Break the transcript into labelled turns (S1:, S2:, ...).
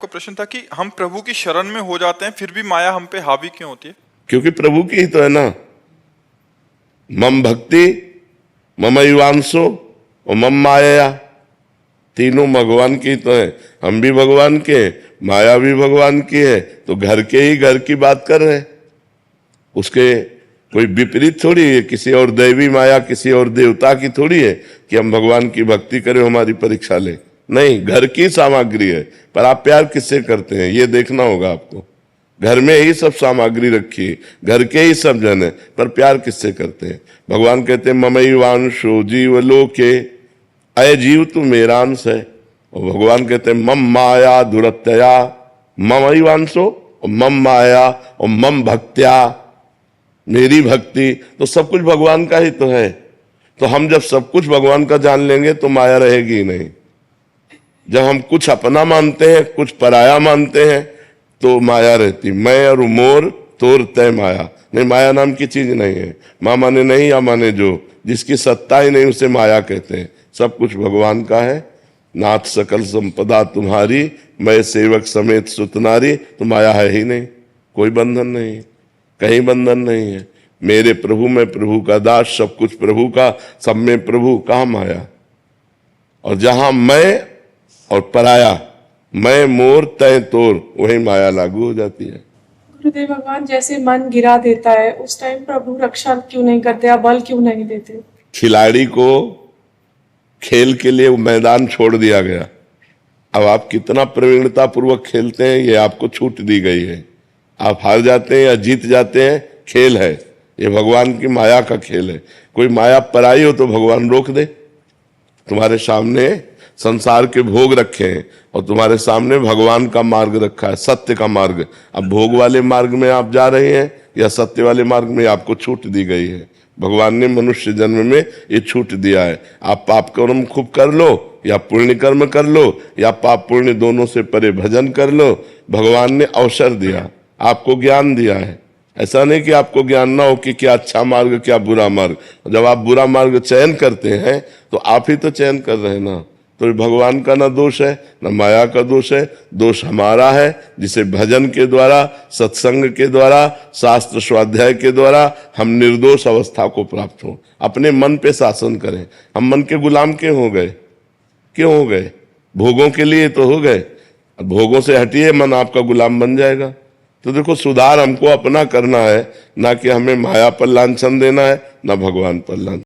S1: आपका प्रश्न था कि हम प्रभु की शरण में हो जाते हैं फिर भी माया हम पे हावी क्यों होती है?
S2: क्योंकि प्रभु की ही तो है ना। मम भक्ति मम युवांशो और मम माया, तीनों भगवान की तो है। हम भी भगवान के, माया भी भगवान की है, तो घर के ही घर की बात कर रहे हैं। उसके कोई विपरीत थोड़ी है, किसी और दैवी माया किसी और देवता की थोड़ी है कि हम भगवान की भक्ति करें हमारी परीक्षा ले। नहीं, घर की सामग्री है, पर आप प्यार किससे करते हैं ये देखना होगा आपको। घर में ही सब सामग्री रखी है, घर के ही सब जन है, पर प्यार किससे करते हैं? भगवान कहते हैं ममैवांशो जीव लोके, अय जीव तू मेरा अंश है। और भगवान कहते हैं मम माया दुरत्यया ममैवांशो और मम माया और मम भक्त्या, मेरी भक्ति। तो सब कुछ भगवान का ही तो है। तो हम जब सब कुछ भगवान का जान लेंगे तो माया रहेगी ही नहीं। जब हम कुछ अपना मानते हैं कुछ पराया मानते हैं तो माया रहती। मैं और मोर तोर तय माया, नहीं, माया नाम की चीज नहीं है। माँ माने नहीं या माने जो, जिसकी सत्ता ही नहीं उसे माया कहते हैं। सब कुछ भगवान का है। नाथ सकल संपदा तुम्हारी, मैं सेवक समेत सुतनारी। तो माया है ही नहीं, कोई बंधन नहीं, कहीं बंधन नहीं है। मेरे प्रभु मैं प्रभु का दास, सब कुछ प्रभु का, सब में प्रभु, कहाँ माया? और जहां मैं और पराया, मैं मोर तय तोर, वही माया लागू हो जाती है।
S3: गुरुदेव भगवान जैसे मन गिरा देता है उस टाइम प्रभु रक्षा क्यों नहीं करते या बल क्यों नहीं देते?
S2: खिलाड़ी को खेल के लिए वो मैदान छोड़ दिया गया। अब आप कितना प्रवीणता पूर्वक खेलते हैं ये आपको छूट दी गई है। आप हार जाते हैं या जीत जाते हैं, खेल है ये, भगवान की माया का खेल है। कोई माया पराई हो तो भगवान रोक दे। तुम्हारे सामने संसार के भोग रखे हैं और तुम्हारे सामने भगवान का मार्ग रखा है, सत्य का मार्ग। अब भोग वाले मार्ग में आप जा रहे हैं या सत्य वाले मार्ग में, आपको छूट दी गई है। भगवान ने मनुष्य जन्म में ये छूट दिया है। आप पाप कर्म खूब कर लो या पुण्य कर्म कर लो, या पाप पुण्य दोनों से परे भजन कर लो। भगवान ने अवसर दिया, आपको ज्ञान दिया है। ऐसा नहीं कि आपको ज्ञान ना हो कि क्या अच्छा मार्ग क्या बुरा मार्ग। जब आप बुरा मार्ग चयन करते हैं तो आप ही तो चयन कर रहे हैं ना। तो भगवान का ना दोष है ना माया का दोष है, दोष हमारा है जिसे भजन के द्वारा, सत्संग के द्वारा, शास्त्र स्वाध्याय के द्वारा हम निर्दोष अवस्था को प्राप्त हो। अपने मन पे शासन करें। हम मन के गुलाम क्यों हो गए? क्यों हो गए? भोगों के लिए तो हो गए। भोगों से हटिए, मन आपका गुलाम बन जाएगा। तो देखो, सुधार हमको अपना करना है, ना कि हमें माया पर लांछन देना है, ना भगवान पर लांछन।